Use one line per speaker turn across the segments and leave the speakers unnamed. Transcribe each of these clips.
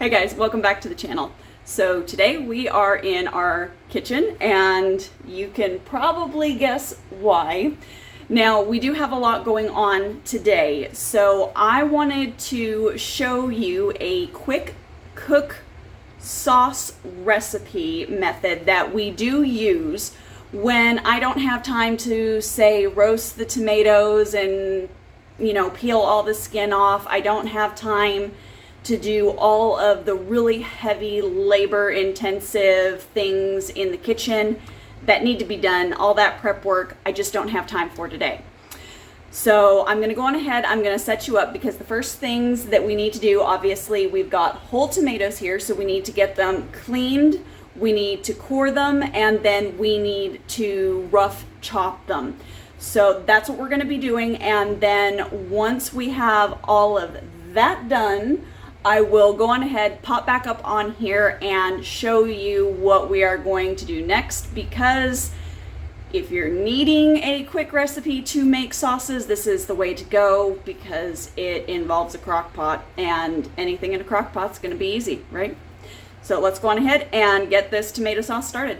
Hey guys, welcome back to the channel. So today we are in our kitchen and you can probably guess why. Now we do have a lot going on today, so I wanted to show you a quick cook sauce recipe method that we do use when I don't have time to, say, roast the tomatoes and peel all the skin off. I don't have time to do all of the really heavy labor intensive things in the kitchen that need to be done, all that prep work. I just don't have time for today. So I'm going to go on ahead, I'm going to set you up because the first things that we need to do, obviously we've got whole tomatoes here, so we need to get them cleaned, we need to core them, and then we need to rough chop them. So that's what we're going to be doing, and then once we have all of that done, I will go on ahead, pop back up on here and show you what we are going to do next, because if you're needing a quick recipe to make sauces, this is the way to go because it involves a crock pot, and anything in a crock pot is going to be easy, right? So let's go on ahead and get this tomato sauce started.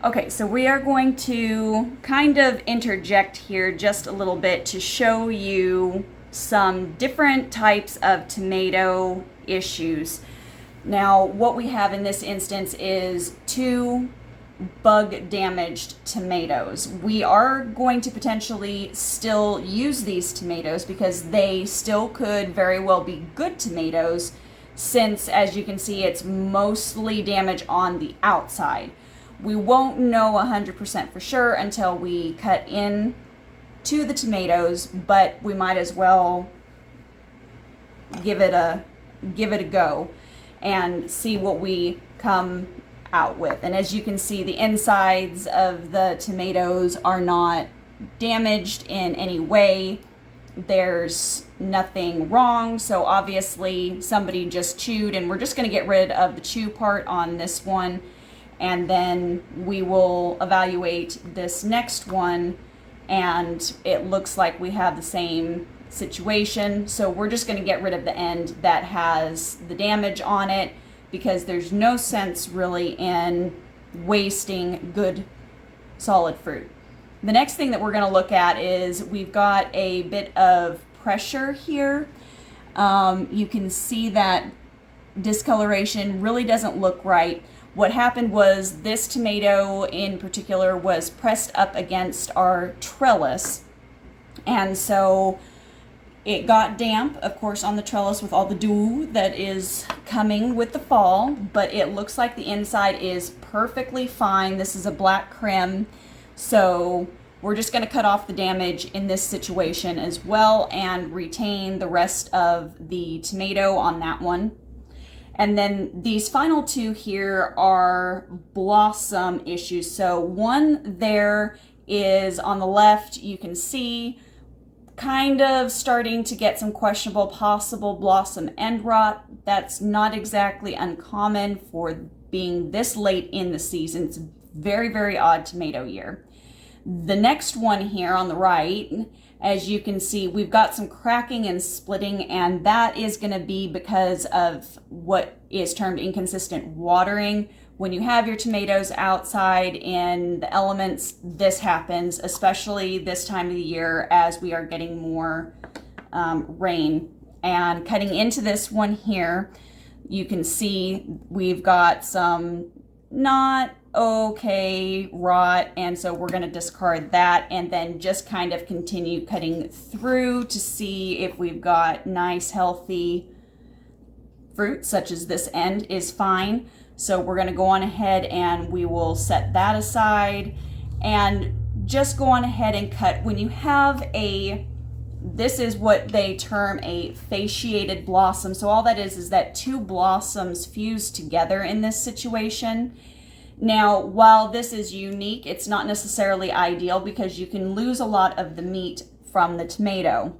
Okay, so we are going to kind of interject here just a little bit to show you some different types of tomato issues. Now, what we have in this instance is two bug damaged tomatoes. We are going to potentially still use these tomatoes because they still could very well be good tomatoes, since, as you can see, it's mostly damage on the outside. We won't know 100% for sure until we cut in to the tomatoes, but we might as well give it a go and see what we come out with. And as you can see, the insides of the tomatoes are not damaged in any way. There's nothing wrong, so obviously somebody just chewed, and we're just going to get rid of the chew part on this one, and then we will evaluate this next one, and it looks like we have the same situation. So we're just going to get rid of the end that has the damage on it, because there's no sense really in wasting good solid fruit. The next thing that we're going to look at is we've got a bit of pressure here. You can see that discoloration really doesn't look right. What happened was this tomato in particular was pressed up against our trellis, and so it got damp, of course, on the trellis with all the dew that is coming with the fall, but it looks like the inside is perfectly fine. This is a black creme, so we're just going to cut off the damage in this situation as well and retain the rest of the tomato on that one. And then these final two here are blossom issues. So one there is on the left, you can see kind of starting to get some questionable possible blossom end rot. That's not exactly uncommon for being this late in the season. It's a very, very odd tomato year. The next one here on the right, as you can see, we've got some cracking and splitting, and that is going to be because of what is termed inconsistent watering. When you have your tomatoes outside in the elements, this happens, especially this time of the year as we are getting more rain. And cutting into this one here, you can see we've got some not okay rot, and so we're going to discard that and then just kind of continue cutting through to see if we've got nice healthy fruit, such as this end is fine. So we're going to go on ahead and we will set that aside and just go on ahead and cut. When you have this is what they term a fasciated blossom. So all that is that two blossoms fuse together in this situation. Now, while this is unique, it's not necessarily ideal because you can lose a lot of the meat from the tomato.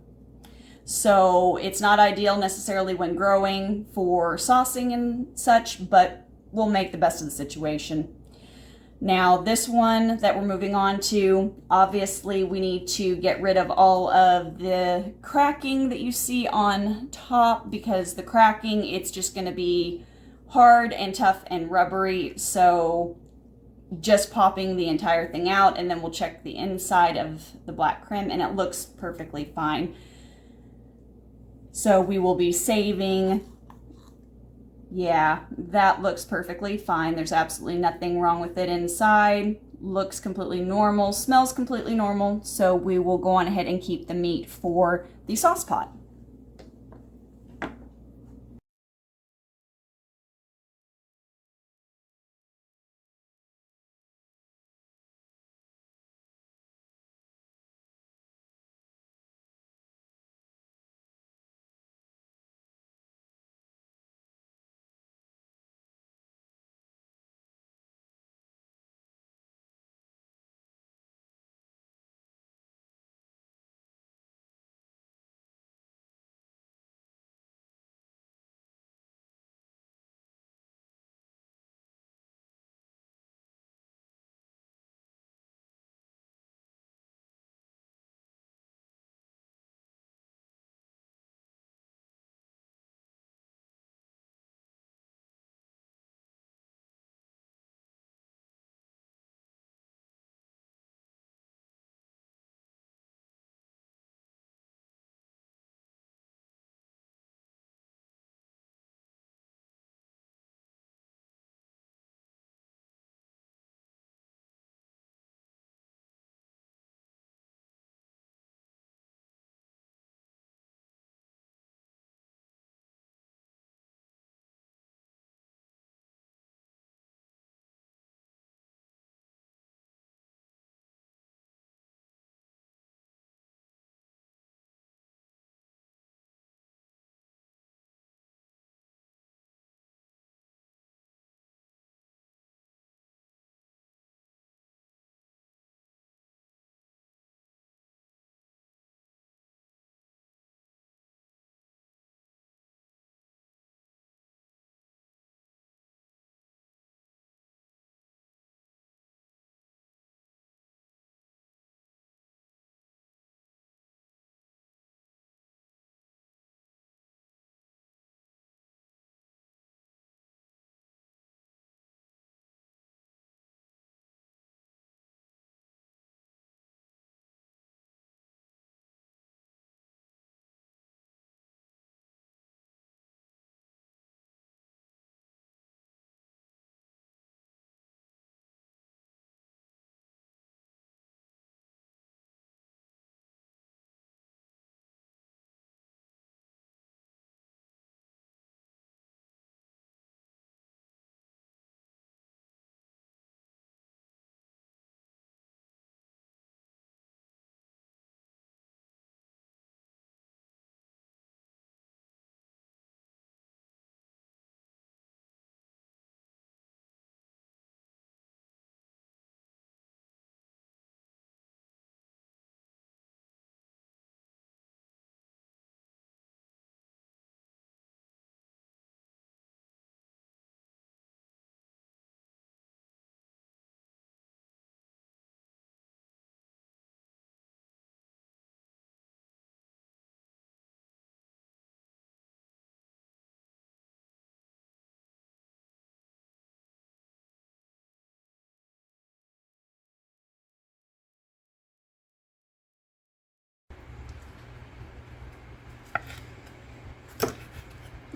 So it's not ideal necessarily when growing for saucing and such, but we'll make the best of the situation. Now, this one that we're moving on to, obviously we need to get rid of all of the cracking that you see on top, because the cracking, it's just going to be hard and tough and rubbery. So just popping the entire thing out, and then we'll check the inside of the black creme, and it looks perfectly fine. So we will be saving. Yeah, that looks perfectly fine. There's absolutely nothing wrong with it inside. Looks completely normal, smells completely normal. So we will go on ahead and keep the meat for the sauce pot.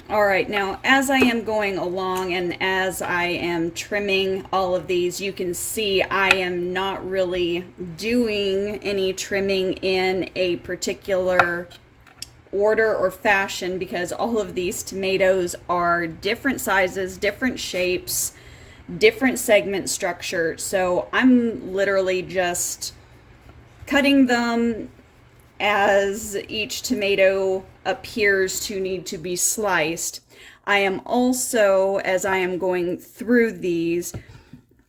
All right, now as I am going along and as I am trimming all of these, you can see I am not really doing any trimming in a particular order or fashion because all of these tomatoes are different sizes, different shapes, different segment structure. So I'm literally just cutting them as each tomato appears to need to be sliced. I am also, as I am going through these,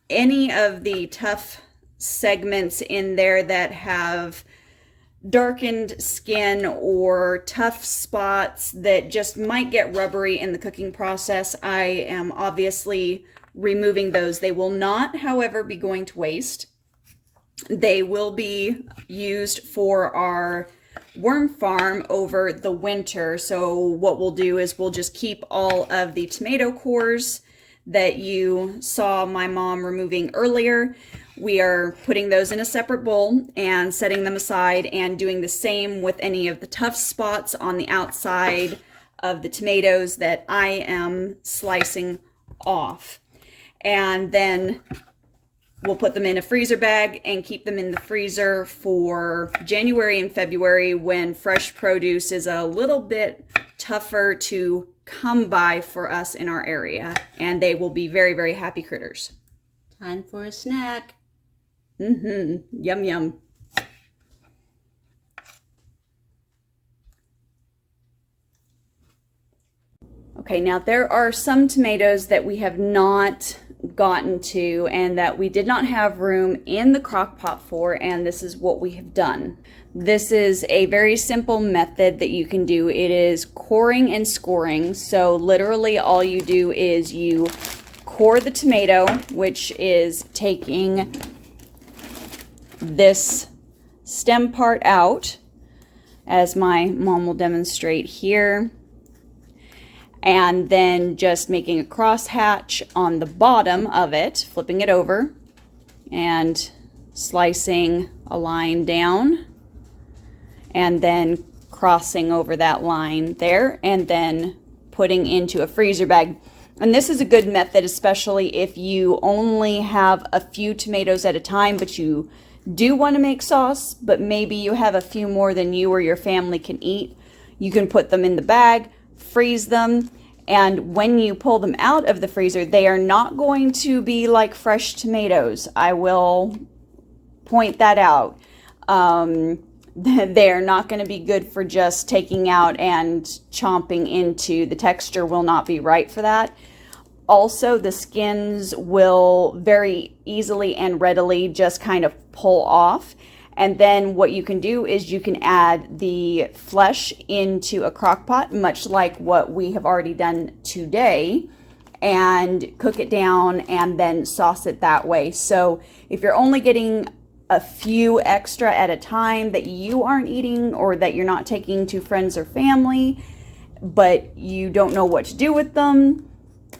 any of the tough segments in there that have darkened skin or tough spots that just might get rubbery in the cooking process, I am obviously removing those. They will not, however, be going to waste. They will be used for our worm farm over the winter. So what we'll do is we'll just keep all of the tomato cores that you saw my mom removing earlier. We are putting those in a separate bowl and setting them aside and doing the same with any of the tough spots on the outside of the tomatoes that I am slicing off. And then we'll put them in a freezer bag and keep them in the freezer for January and February when fresh produce is a little bit tougher to come by for us in our area. And they will be very, very happy critters.
Time for a snack.
Yum, yum. Okay, now there are some tomatoes that we have not gotten to and that we did not have room in the crock pot for, and this is what we have done. This is a very simple method that you can do. It is coring and scoring. So literally all you do is you core the tomato, which is taking this stem part out, as my mom will demonstrate here, and then just making a cross hatch on the bottom of it, flipping it over and slicing a line down and then crossing over that line there and then putting into a freezer bag. And this is a good method, especially if you only have a few tomatoes at a time, but you do want to make sauce, but maybe you have a few more than you or your family can eat. You can put them in the bag, freeze them, and when you pull them out of the freezer, they are not going to be like fresh tomatoes. I will point that out. They're not going to be good for just taking out and chomping into. The texture will not be right for that. Also, the skins will very easily and readily just kind of pull off. And then what you can do is you can add the flesh into a crock pot, much like what we have already done today, and cook it down and then sauce it that way. So if you're only getting a few extra at a time that you aren't eating or that you're not taking to friends or family, but you don't know what to do with them,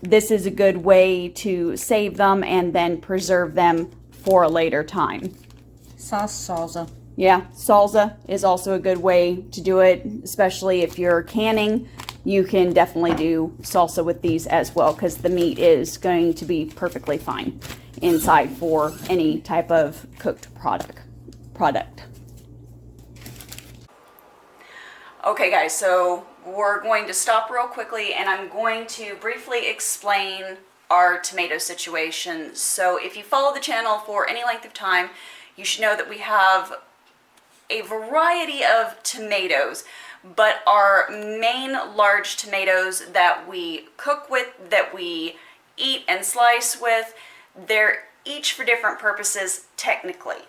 this is a good way to save them and then preserve them for a later time.
Sauce salsa.
Yeah, salsa is also a good way to do it, especially if you're canning. You can definitely do salsa with these as well because the meat is going to be perfectly fine inside for any type of cooked product. Okay guys, so we're going to stop real quickly and I'm going to briefly explain our tomato situation. So if you follow the channel for any length of time, you should know that we have a variety of tomatoes, but our main large tomatoes that we cook with, that we eat and slice with, they're each for different purposes technically.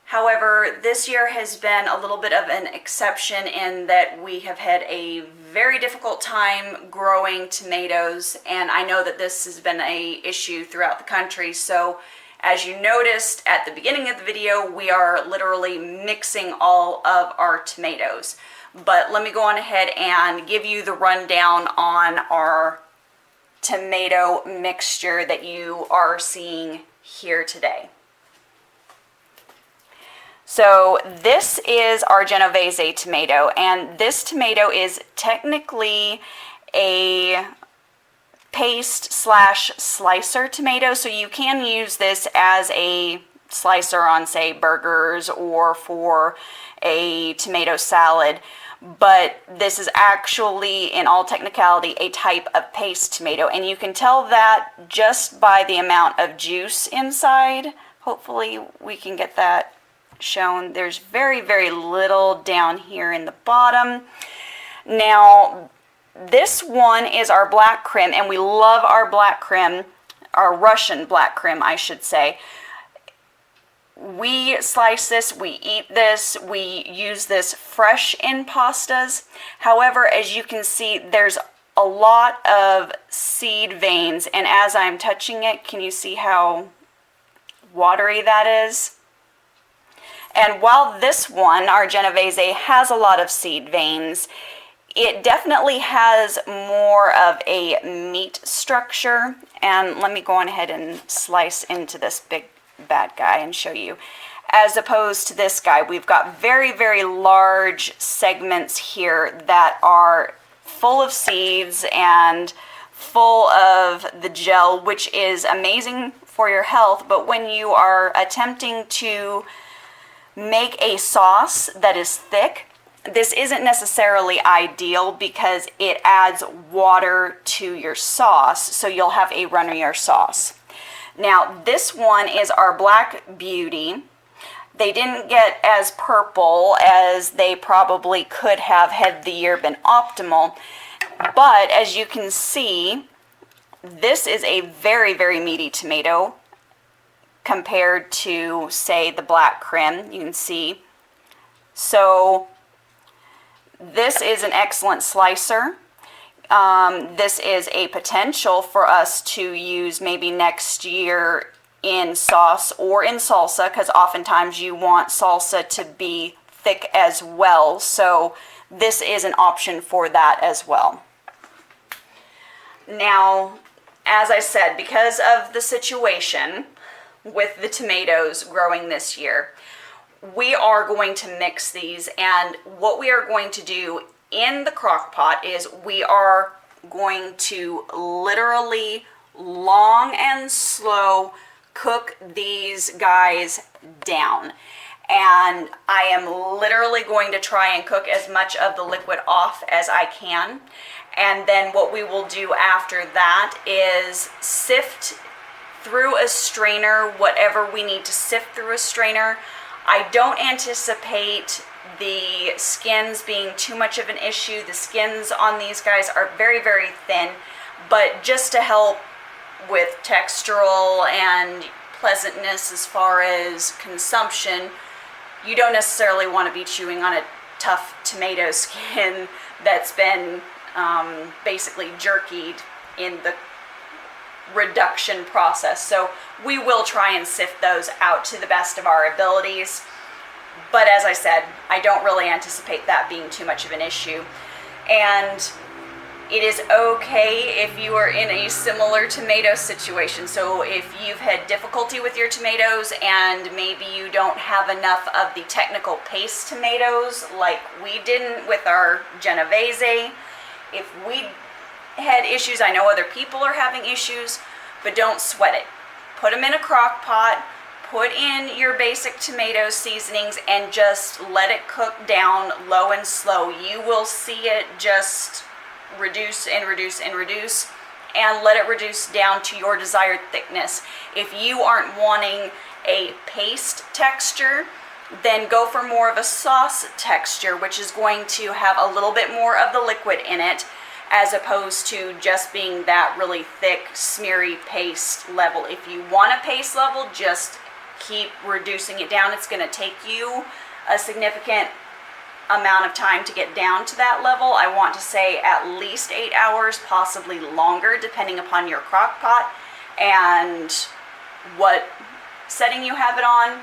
However, this year has been a little bit of an exception in that we have had a very difficult time growing tomatoes, and I know that this has been an issue throughout the country. So as you noticed at the beginning of the video, we are literally mixing all of our tomatoes. But let me go on ahead and give you the rundown on our tomato mixture that you are seeing here today. So this is our Genovese tomato, and this tomato is technically a paste slash slicer tomato, so you can use this as a slicer on, say, burgers or for a tomato salad. But this is actually, in all technicality, a type of paste tomato, and you can tell that just by the amount of juice inside. Hopefully we can get that shown. There's very, very little down here in the bottom. Now, this one is our black crim, and we love our black crim, our Russian black crim, I should say. We slice this, we eat this, we use this fresh in pastas. However, as you can see, there's a lot of seed veins, and as I'm touching it, can you see how watery that is? And while this one, our Genovese, has a lot of seed veins, it definitely has more of a meat structure. And let me go on ahead and slice into this big bad guy and show you. As opposed to this guy, we've got very, very large segments here that are full of seeds and full of the gel, which is amazing for your health. But when you are attempting to make a sauce that is thick, this isn't necessarily ideal because it adds water to your sauce, so you'll have a runnier sauce. Now, this one is our Black Beauty. They didn't get as purple as they probably could have had the year been optimal. But as you can see, this is a very, very meaty tomato compared to, say, the black crim. You can see. So this is an excellent slicer. This is a potential for us to use maybe next year in sauce or in salsa, because oftentimes you want salsa to be thick as well. So this is an option for that as well. Now, as I said, because of the situation with the tomatoes growing this year, we are going to mix these, and what we are going to do in the crock pot is we are going to literally long and slow cook these guys down. And I am literally going to try and cook as much of the liquid off as I can. And then what we will do after that is sift through a strainer whatever we need to sift through a strainer. I don't anticipate the skins being too much of an issue. The skins on these guys are very, very thin, but just to help with textural and pleasantness as far as consumption, you don't necessarily want to be chewing on a tough tomato skin that's been basically jerkied in the reduction process. So we will try and sift those out to the best of our abilities. But as I said, I don't really anticipate that being too much of an issue. And it is okay if you are in a similar tomato situation. So if you've had difficulty with your tomatoes and maybe you don't have enough of the technical paste tomatoes like we didn't with our Genovese, if we had issues, I know other people are having issues, but don't sweat it. Put them in a crock pot, put in your basic tomato seasonings, and just let it cook down low and slow. You will see it just reduce and reduce and reduce, and let it reduce down to your desired thickness. If you aren't wanting a paste texture, then go for more of a sauce texture, which is going to have a little bit more of the liquid in it, as opposed to just being that really thick, smeary paste level. If you want a paste level, just keep reducing it down. It's going to take you a significant amount of time to get down to that level. I want to say at least 8 hours, possibly longer, depending upon your crock pot and what setting you have it on.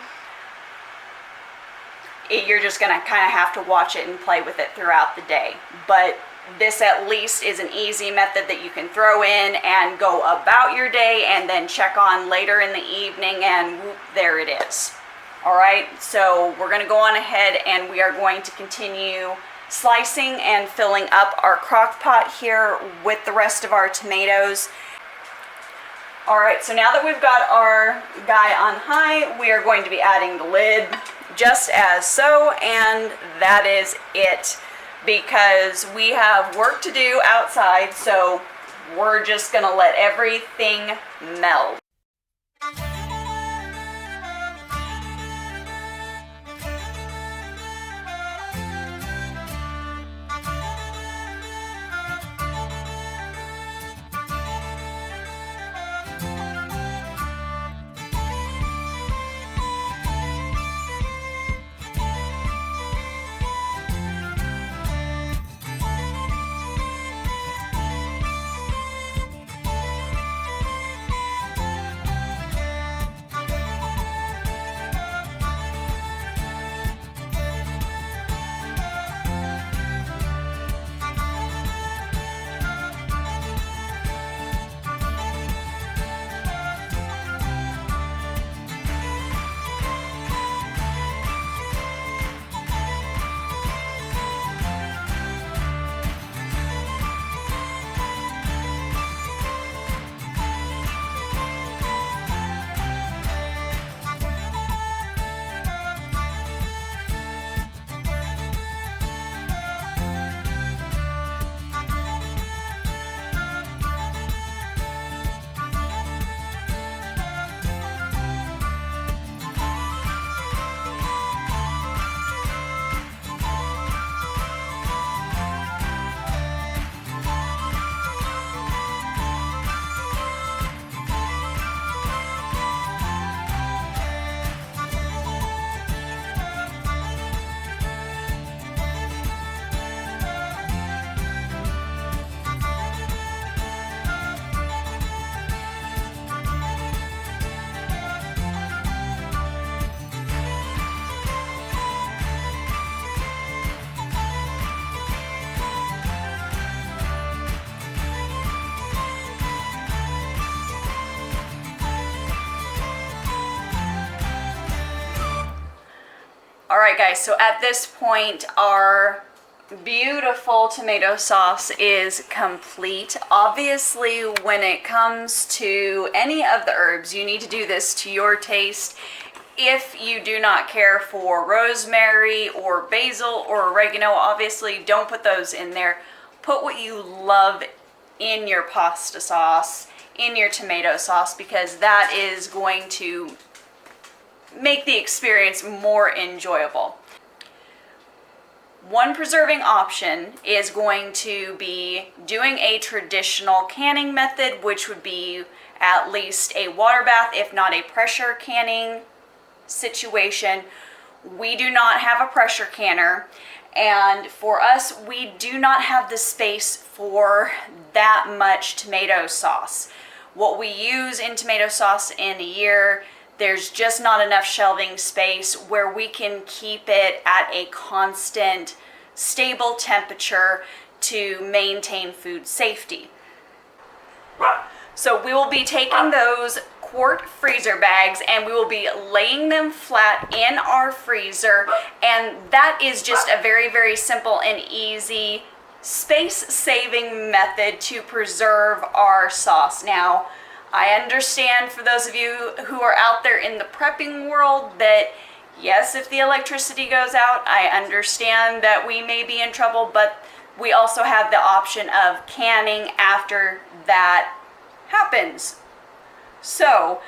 You're just going to kind of have to watch it and play with it throughout the day. But this at least is an easy method that you can throw in and go about your day and then check on later in the evening, and whoop, there it is. All right, so we're going to go on ahead and we are going to continue slicing and filling up our crock pot here with the rest of our tomatoes. All right, so now that we've got our guy on high, we are going to be adding the lid just as so, and that is it, because we have work to do outside, so we're just gonna let everything melt. All right, guys, so at this point, our beautiful tomato sauce is complete. Obviously, when it comes to any of the herbs, you need to do this to your taste. If you do not care for rosemary or basil or oregano, obviously don't put those in there. Put what you love in your pasta sauce, in your tomato sauce, because that is going to make the experience more enjoyable. One preserving option is going to be doing a traditional canning method, which would be at least a water bath, if not a pressure canning situation. We do not have a pressure canner, and for us, we do not have the space for that much tomato sauce. What we use in tomato sauce in a year, there's just not enough shelving space where we can keep it at a constant, stable temperature to maintain food safety. So we will be taking those quart freezer bags and we will be laying them flat in our freezer, and that is just a very, very simple and easy space-saving method to preserve our sauce. Now, I understand for those of you who are out there in the prepping world that yes, if the electricity goes out, I understand that we may be in trouble, but we also have the option of canning after that happens. So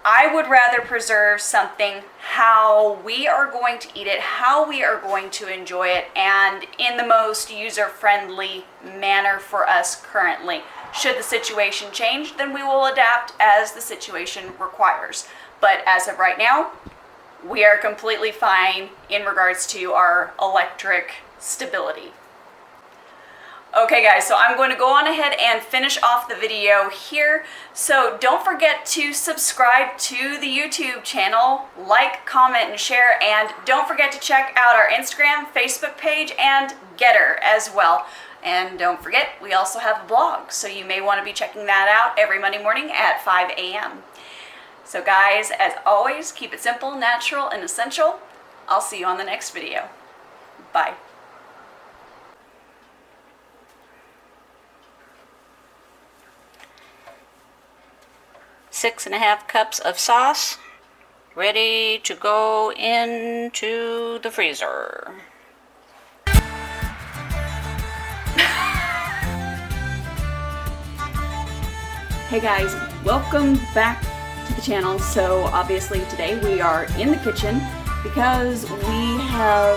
I would rather preserve something how we are going to eat it, how we are going to enjoy it, and in the most user-friendly manner for us currently. Should the situation change, then we will adapt as the situation requires. But as of right now, we are completely fine in regards to our electric stability. Okay guys, so I'm going to go on ahead and finish off the video here. So don't forget to subscribe to the YouTube channel, like, comment, and share, and don't forget to check out our Instagram, Facebook page, and Getter as well. And don't forget, we also have a blog, so you may want to be checking that out every Monday morning at 5 a.m. So guys, as always, keep it simple, natural, and essential. I'll see you on the next video. Bye.
6.5 cups of sauce, ready to go into the freezer.
Hey guys, welcome back to the channel. So obviously today we are in the kitchen because we have